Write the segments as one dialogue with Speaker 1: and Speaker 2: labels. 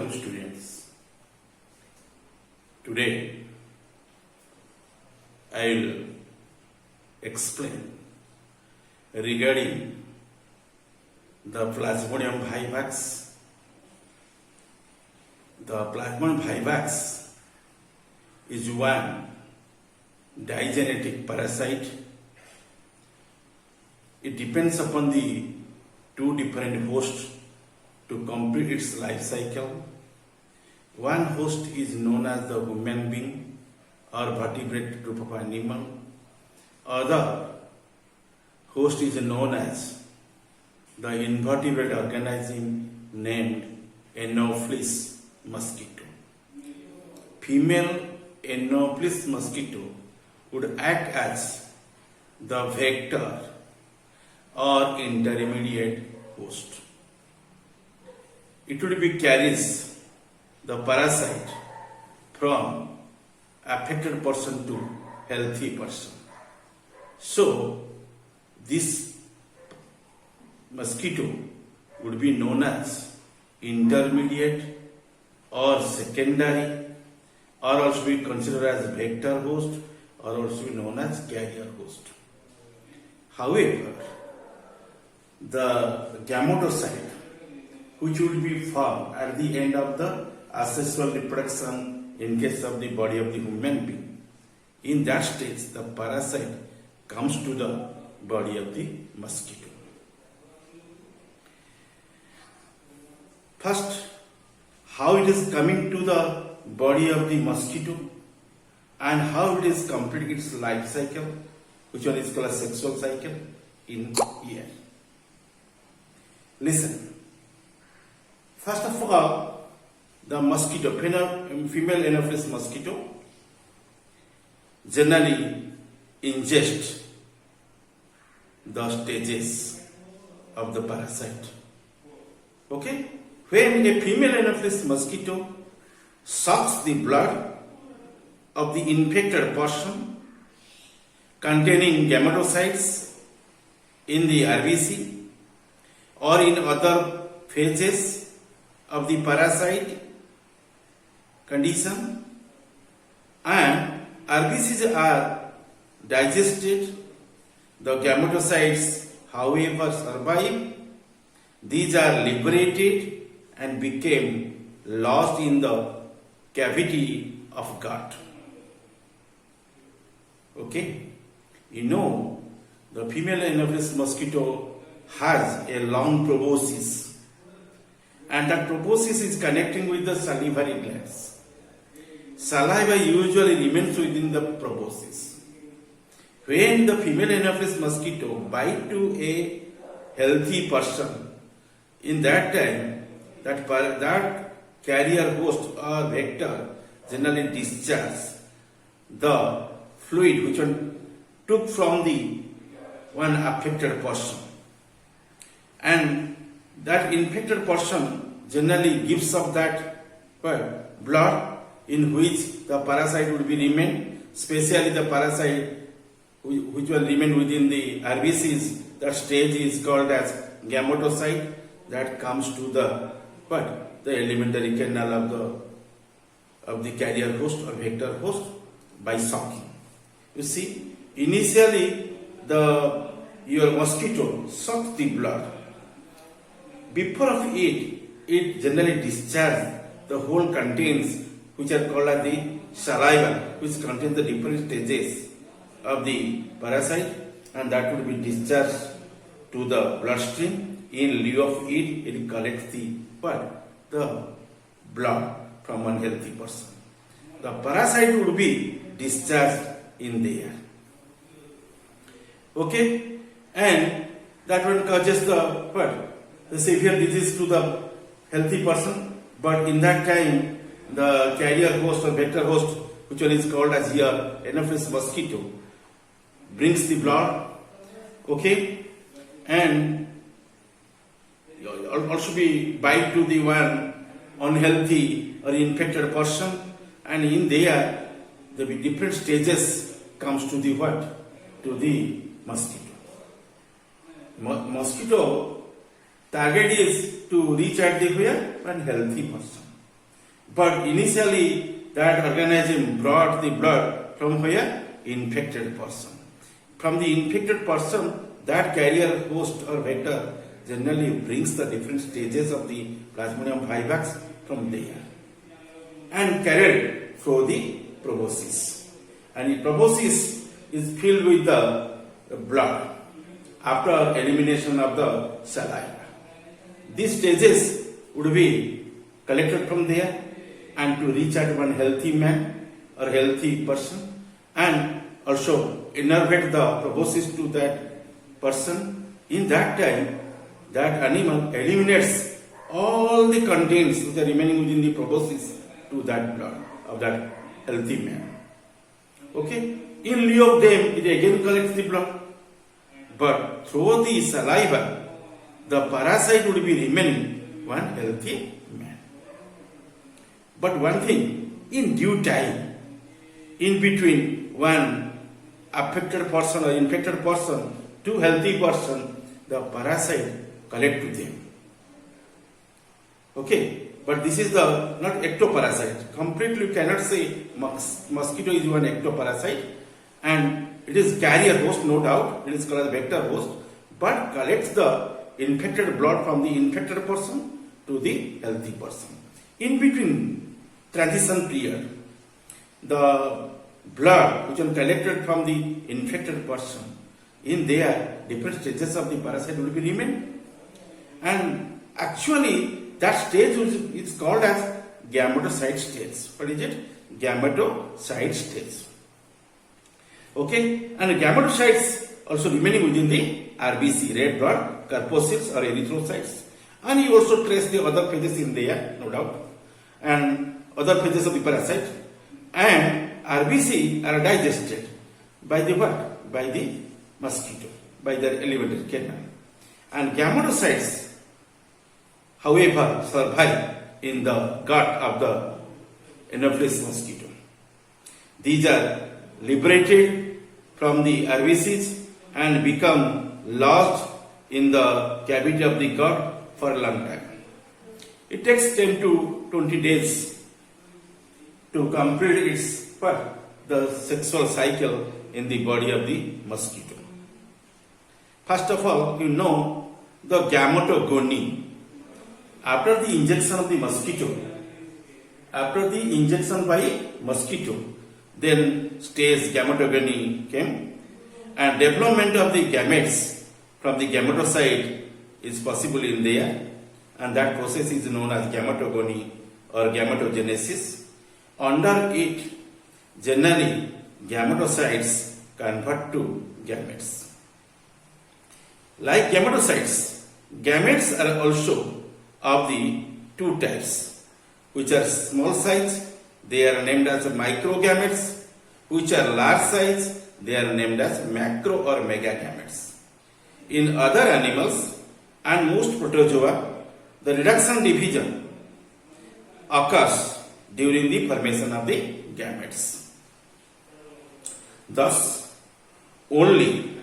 Speaker 1: Welcome students. Today I will explain regarding the Plasmodium vivax. The Plasmodium vivax is one digenetic parasite. It depends upon the two different hosts to complete its life cycle. One host is known as the human being or vertebrate group of animal. Other host is known as the invertebrate organism named Anopheles mosquito. Female Anopheles mosquito would act as the vector or intermediate host. It would be carries the parasite from affected person to healthy person. So this mosquito would be known as intermediate or secondary, or also be considered as vector host, or also be known as carrier host. However, the gametocyte, which would be formed at the end of the asexual reproduction in case of the body of the human being, in that stage the parasite comes to the body of the mosquito. First, how it is coming to the body of the mosquito and how it is completing its life cycle, which one is called a sexual cycle in here. Listen. First of all, the mosquito, female Anopheles mosquito, generally ingest the stages of the parasite. Okay? When a female Anopheles mosquito sucks the blood of the infected person containing gametocytes in the RBC or in other phases of the parasite condition, and RBCs are digested, the gametocytes however survive, these are liberated and became lost in the cavity of gut. Okay, you know the female Anopheles mosquito has a long proboscis, and that proboscis is connecting with the salivary glands. Saliva usually remains within the proboscis. When the female Anopheles mosquito bites to a healthy person, in that time, that carrier host or vector generally discharges the fluid which one took from the one affected person, and that infected person generally gives up that blood in which the parasite would be remain, especially the parasite which will remain within the RBCs. That stage is called as gametocyte that comes to the elementary canal of the carrier host or vector host by sucking. You see, initially your mosquito sucks the blood. Before of it generally discharges the whole contents which are called as the saliva, which contains the different stages of the parasite, and that will be discharged to the bloodstream. In lieu of it collects the blood from one healthy person. The parasite would be discharged in there. Okay, and that one causes the severe disease to the healthy person, but in that time the carrier host or vector host, which one is called as here Anopheles mosquito, brings the blood, okay, and also be bite to the one unhealthy or infected person, and in there the different stages comes to the to the mosquito. Mosquito target is to reach at the where? One healthy person. But initially, that organism brought the blood from where? Infected person. From the infected person, that carrier host or vector generally brings the different stages of the Plasmodium vivax from there and carried through the proboscis. And the proboscis is filled with the blood after elimination of the saliva. These stages would be collected from there and to reach at one healthy man or healthy person and also innervate the proboscis to that person. In that time, that animal eliminates all the contents which are remaining within the proboscis to that blood of that healthy man. Okay? In lieu of them, it again collects the blood. But through the saliva, the parasite would be remaining one healthy man. But one thing, in due time, in between one affected person or infected person to healthy person, the parasite collect to them. Okay, but this is the not ectoparasite. Completely you cannot say mosquito is one ectoparasite, and it is carrier host, no doubt. It is called as vector host, but collects the infected blood from the infected person to the healthy person. In between transition period, the blood which is collected from the infected person, in there different stages of the parasite will be remain, and actually that stage is called as gametocyte stage. What is it? Gametocyte stage. Okay, and gametocytes also remaining within the RBC, red blood corpuscles or erythrocytes, and you also trace the other phases in there, no doubt, and other phases of the parasite, and RBC are digested by the what? By the mosquito, by the elevated canal, and gametocytes, however, survive in the gut of the Anopheles mosquito. These are liberated from the RBCs and become lodged in the cavity of the gut for a long time. It takes 10 to 20 days to complete its the sexual cycle in the body of the mosquito. First of all, you know the gametogony. After the injection of the mosquito, after the injection by mosquito, then stage gametogony came, and development of the gametes from the gametocyte is possible in there, and that process is known as gametogony or gametogenesis. Under it, generally gametocytes convert to gametes. Like gametocytes, gametes are also of the two types, which are small size, they are named as microgametes, which are large size, they are named as macro or megagametes. In other animals and most protozoa, the reduction division occurs during the formation of the gametes. Thus, only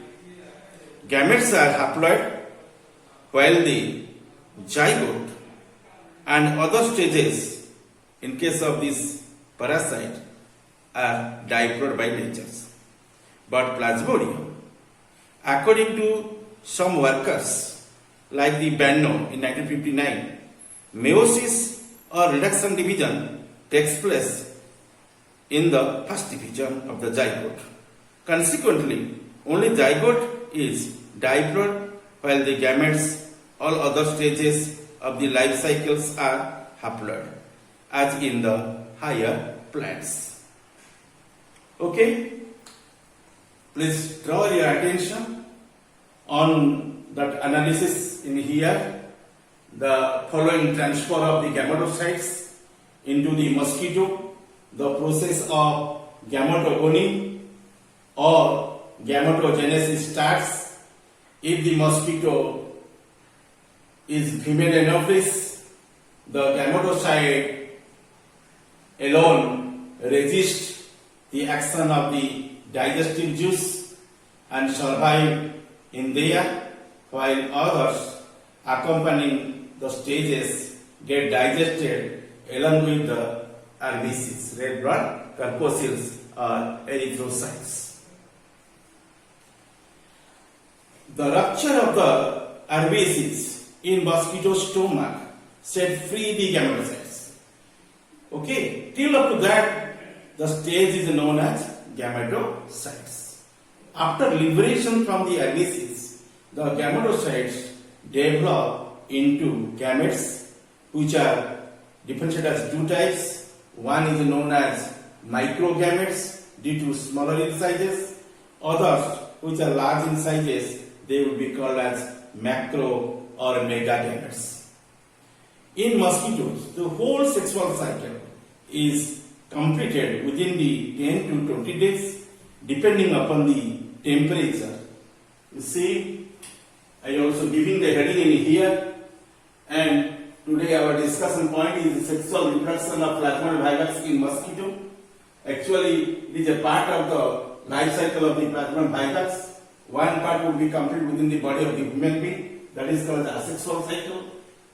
Speaker 1: gametes are haploid, while the zygote and other stages in case of this parasite are diploid by nature. But Plasmodium, according to some workers like the Banno in 1959, meiosis or reduction division takes place in the first division of the zygote. Consequently, only zygote is diploid, while the gametes, all other stages of the life cycles are haploid, as in the higher plants. Okay, please draw your attention on that analysis in here. The following transfer of the gametocytes into the mosquito, the process of gametogony or gametogenesis starts. If the mosquito is female Anopheles, the gametocyte alone resists the action of the digestive juice and survive in there, while others accompanying the stages get digested along with the RBCs, red blood corpuscles or erythrocytes. The rupture of the RBCs in mosquito stomach set free the gametocytes. Okay, till up to that, the stage is known as gametocytes. After liberation from the RBCs, the gametocytes develop into gametes, which are differentiated as two types. One is known as microgametes due to smaller in sizes. Others, which are large in sizes, they will be called as macro or megagametes. In mosquitoes, the whole sexual cycle is completed within the 10 to 20 days, depending upon the temperature. You see, I am also giving the heading in here, and today our discussion point is sexual reproduction of plasmodium vivax in mosquito. Actually, it is a part of the life cycle of the plasmodium vivax. One part will be completed within the body of the human being, that is called the asexual cycle,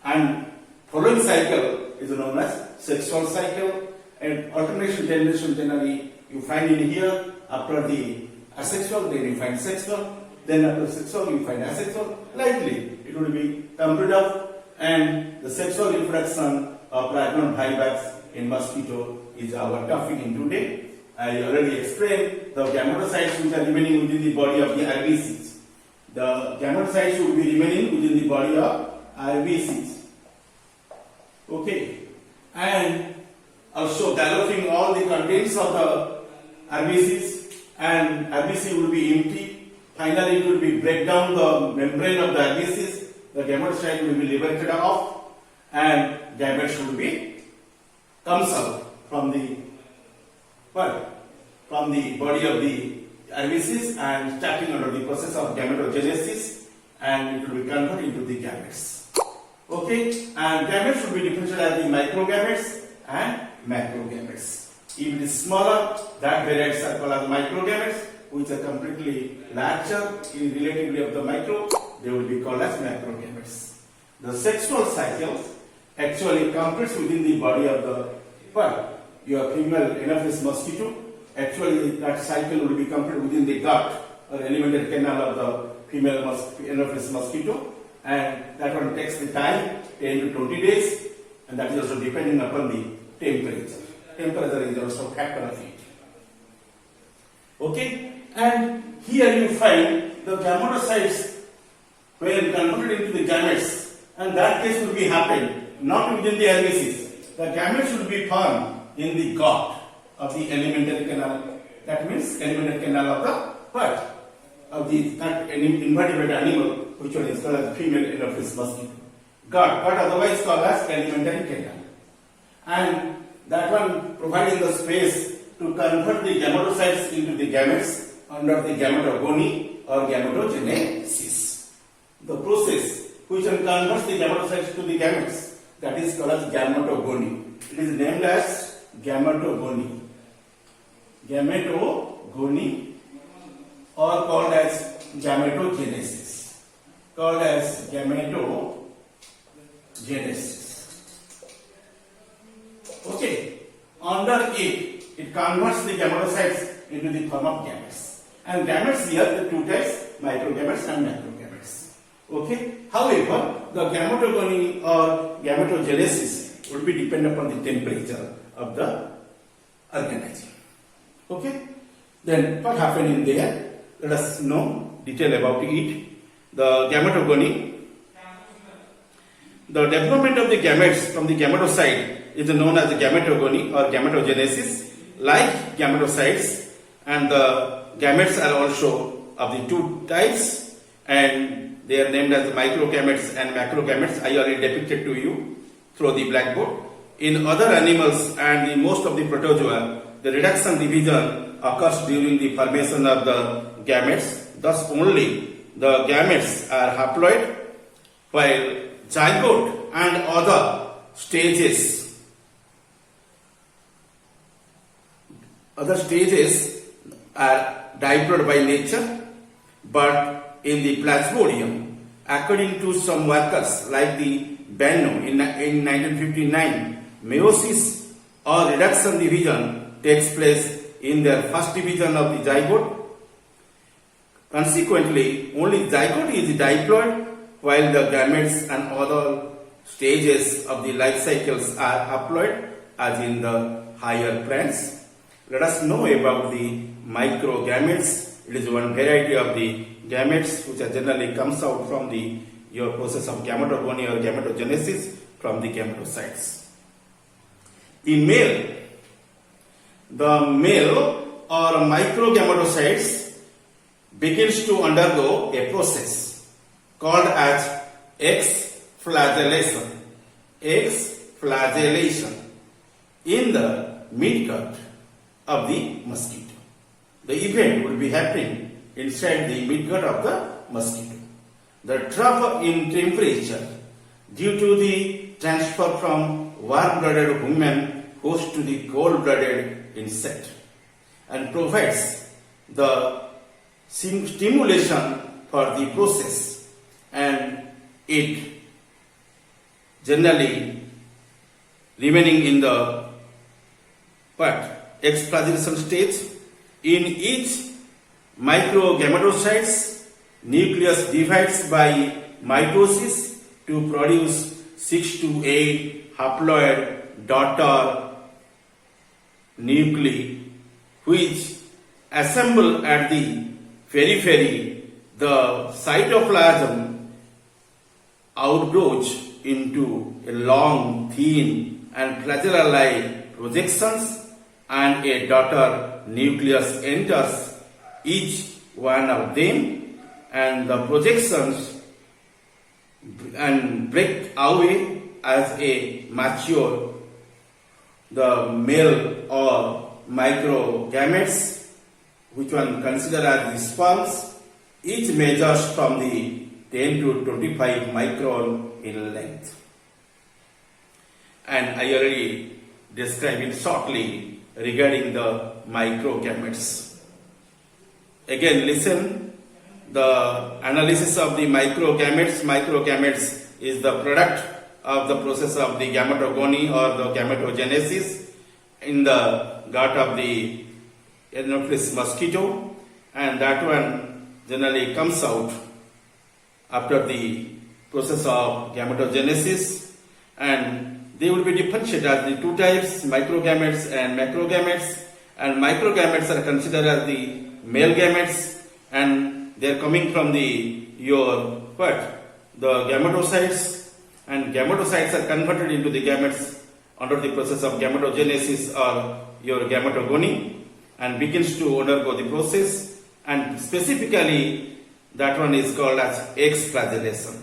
Speaker 1: and following cycle is known as sexual cycle. And alternation generation generally you find in here. After the asexual, then you find sexual, then after sexual you find asexual. Likely it will be complete up, and the sexual reproduction of plasmodium vivax in mosquito is our topic in today. I already explained the gametocytes which are remaining within the body of the RBCs. The gametocytes will be remaining within the body of RBCs. Okay, and also galloping all the contents of the RBCs, and RBC will be empty. Finally, it will be break down the membrane of the RBCs. The gametocyte will be liberated off, and gametes will be comes out from the body of the RBCs and starting under the process of gametogenesis, and it will be converted into the gametes. Okay, and gametes will be differentiated as the microgametes and macrogametes. If it is smaller, that varieties are called as microgametes, which are completely larger in relatively of the micro, they will be called as macrogametes. The sexual cycle actually completes within the body of the your female Anopheles mosquito. Actually, that cycle will be completed within the gut or alimentary canal of the female Anopheles mosquito, and that one takes the time 10 to 20 days, and that is also depending upon the temperature. Temperature is also a factor of it. Okay, and here you find the gametocytes when converted into the gametes, and that case will be happened not within the RBCs. The gametes will be found in the gut of the alimentary canal. That means alimentary canal of the what? Of the invertebrate animal, which one is called as female Anopheles mosquito. Gut, but otherwise called as alimentary canal. And that one providing the space to convert the gametocytes into the gametes under the gametogony or gametogenesis. The process which converts the gametocytes to the gametes, that is called as gametogony. It is named as gametogony. Gametogony, or called as gametogenesis. Called as gametogenesis. Okay, under it converts the gametocytes into the form of gametes. And gametes here the two types, microgametes and macrogametes. Okay, however, the gametogony or gametogenesis will be dependent upon the temperature of the organism. Okay, then what happened in there? Let us know detail about it. The gametogony, the development of the gametes from the gametocyte is known as the gametogony or gametogenesis. Like gametocytes, and the gametes are also of the two types, and they are named as the microgametes and macrogametes. I already depicted to you through the blackboard. In other animals and in most of the protozoa, the reduction division occurs during the formation of the gametes. Thus, only the gametes are haploid, while zygote and other stages are diploid by nature, but in the plasmodium, according to some workers like the Benno in 1959, meiosis or reduction division takes place in their first division of the zygote. Consequently, only zygote is diploid while the gametes and other stages of the life cycles are haploid as in the higher plants. Let us know about the microgametes. It is one variety of the gametes which generally comes out from your process of gametogony or gametogenesis from the gametocytes. The male or microgametocytes begins to undergo a process called as exflagellation. Exflagellation in the midgut of the mosquito. The event will be happening inside the midgut of the mosquito. The drop in temperature due to the transfer from warm-blooded human host to the cold-blooded insect and provides the stimulation for the process, and it generally remaining in the exflagellation stage. In each microgametocytes, nucleus divides by mitosis to produce 6 to 8 haploid daughter nuclei, which assemble at the periphery. The cytoplasm outgrows into a long, thin and flagella-like projections, and a daughter nucleus enters each one of them, and the projections and break away as a mature the male or microgametes, which one considered as the sperms. Each measures from the 10 to 25 micron in length. And I already described it shortly regarding the microgametes. Again, listen, the analysis of the microgametes. Microgametes is the product of the process of the gametogony or the gametogenesis in the gut of the Anopheles mosquito, and that one generally comes out after the process of gametogenesis, and they will be differentiated as the two types, microgametes and macrogametes. And microgametes are considered as the male gametes, and they are coming from the gametocytes, and gametocytes are converted into the gametes under the process of gametogenesis or your gametogony, and begins to undergo the process, and specifically that one is called as exflagellation.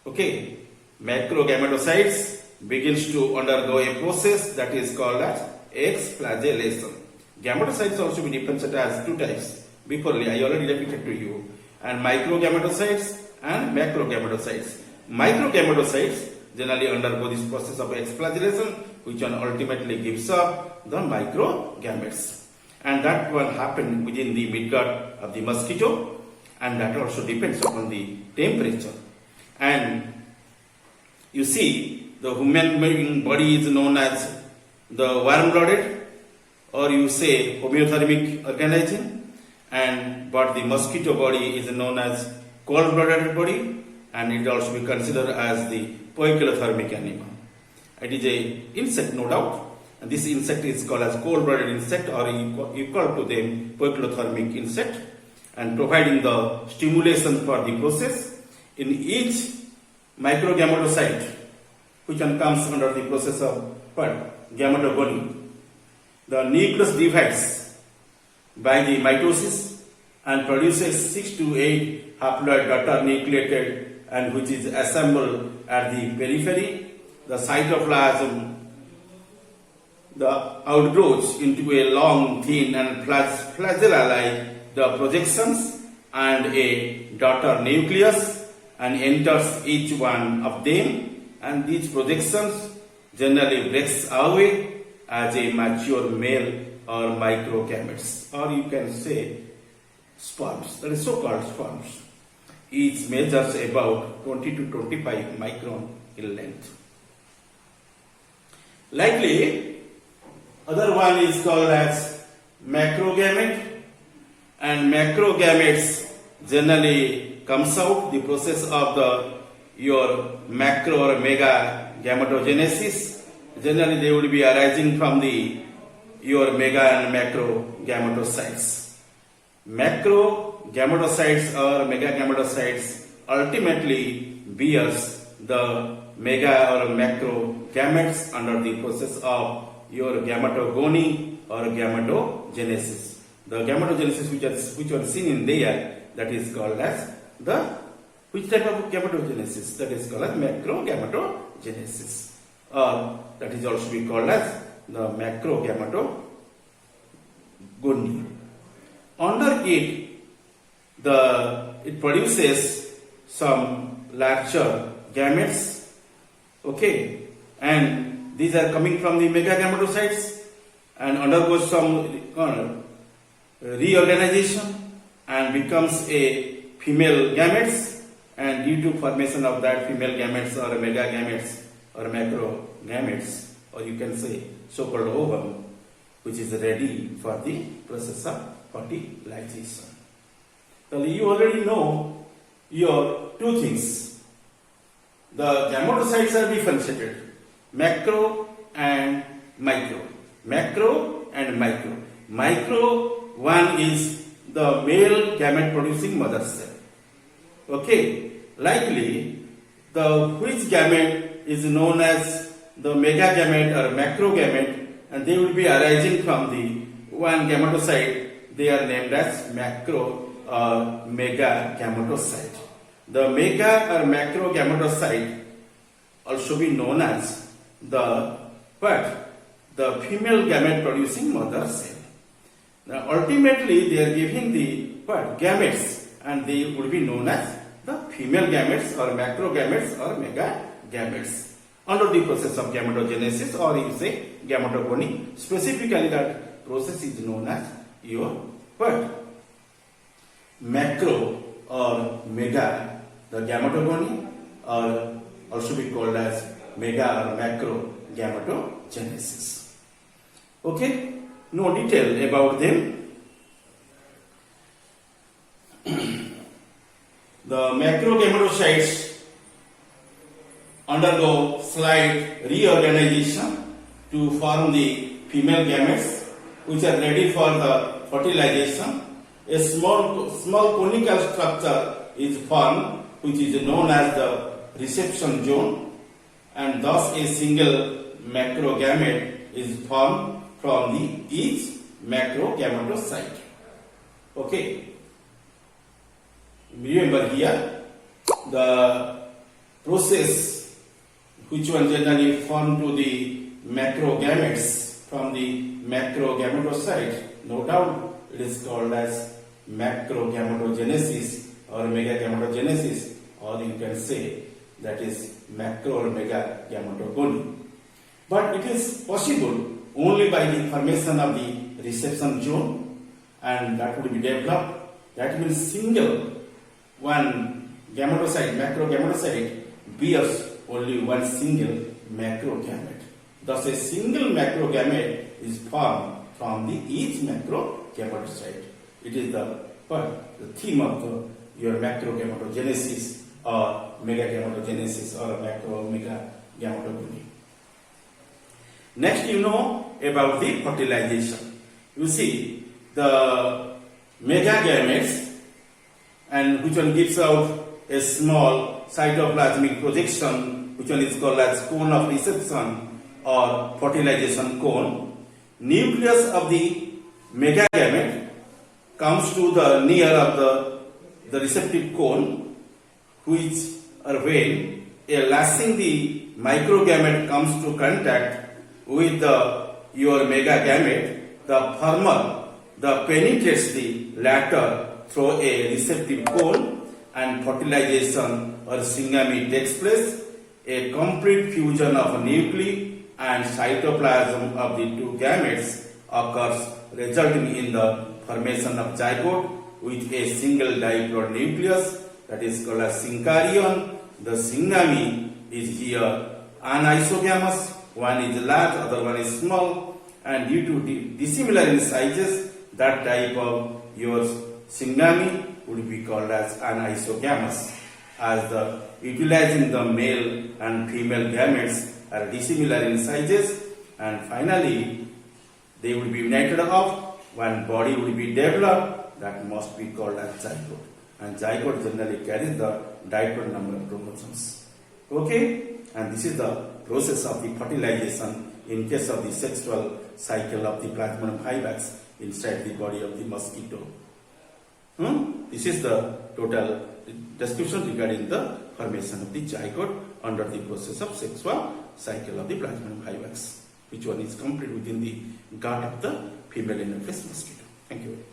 Speaker 1: Okay, macrogametocytes begins to undergo a process that is called as exflagellation. Gametocytes also be differentiated as two types. Before I already repeated to you, and microgametocytes and macrogametocytes. Microgametocytes generally undergo this process of exflagellation, which one ultimately gives up the microgametes, and that one happened within the midgut of the mosquito, and that also depends upon the temperature. And you see, the human being body is known as the warm-blooded, or you say homeothermic organism, but the mosquito body is known as cold-blooded body, and it also be considered as the poikilothermic animal. It is a insect, no doubt, and this insect is called as cold-blooded insect, or equal to them poikilothermic insect, and providing the stimulation for the process. In each microgametocyte, which one comes under the process of gametogony, the nucleus divides by the mitosis and produces 6 to 8 haploid daughter nucleated, and which is assembled at the periphery. The cytoplasm outgrows into a long, thin and flagella-like the projections and a daughter nucleus, and enters each one of them, and these projections generally breaks away as a mature male or microgametes, or you can say sperms, that is so-called sperms. Each measures about 20 to 25 micron in length. Likely, other one is called as macrogamete, and macrogametes generally comes out the process of the your macro or mega gametogenesis. Generally, they would be arising from the your mega and macro gametocytes. Macro gametocytes or mega gametocytes ultimately bears the mega or macro gametes under the process of your gametogony or gametogenesis. The gametogenesis which are seen in there, that is called as the which type of gametogenesis? That is called as macro gametogenesis, or that is also be called as the macro gametogony. Under it, it produces some larger gametes. Okay, and these are coming from the mega gametocytes and undergoes some reorganization and becomes a female gametes, and due to formation of that female gametes or mega gametes or macro gametes, or you can say so-called ovum, which is ready for the process of fertilization. So you already know your two things. The gametocytes are differentiated, macro and micro. Macro and micro. Micro one is the male gamete producing mother cell. Okay, likely the which gamete is known as the mega gamete or macro gamete, and they will be arising from the one gametocyte. They are named as macro or mega gametocyte. The mega or macro gametocyte also be known as the female gamete producing mother cell. Now ultimately they are giving the gametes, and they would be known as the female gametes or macro gametes or mega gametes under the process of gametogenesis, or you say gametogony. Specifically that process is known as your macro or mega, the gametogony, or also be called as mega or macro gametogenesis. Okay, no detail about them. The macro gametocytes undergo slight reorganization to form the female gametes, which are ready for the fertilization. A small conical structure is formed, which is known as the reception zone, and thus a single macrogamete is formed from each macrogametocyte. Okay. Remember here, the process which one generally formed to the macrogametes from the macrogametocyte, no doubt it is called as macrogametogenesis or megagametogenesis, or you can say that is macro or mega gametogony. But it is possible only by the formation of the reception zone, and that would be developed. That means single one gametocyte, macrogametocyte, bears only one single macrogamete. Thus a single macrogamete is formed from each macrogametocyte. It is the theme of your macrogametogenesis or megagametogenesis or macro-mega gametogony. Next, you know about the fertilization. You see the megagametes, and which one gives out a small cytoplasmic projection, which one is called as cone of reception or fertilization cone. Nucleus of the megagamete comes to the near of the receptive cone, which are when a lacing the microgamete comes to contact with your megagamete, the former penetrates the latter through a receptive cone, and fertilization or syngamy takes place. A complete fusion of nuclei and cytoplasm of the two gametes occurs, resulting in the formation of zygote with a single diploid nucleus, that is called as syncaryon. The syngamy is here anisogamous, one is large, other one is small, and due to dissimilar in sizes, that type of your syngamy would be called as anisogamous, as the utilizing the male and female gametes are dissimilar in sizes, and finally they will be united up, one body will be developed, that must be called as zygote, and zygote generally carries the diploid number of chromosomes. Okay, and this is the process of the fertilization in case of the sexual cycle of the Plasmodium vivax inside the body of the mosquito. This is the total description regarding the formation of the zygote under the process of sexual cycle of the Plasmodium vivax, which one is complete within the gut of the female anopheles mosquito. Thank you.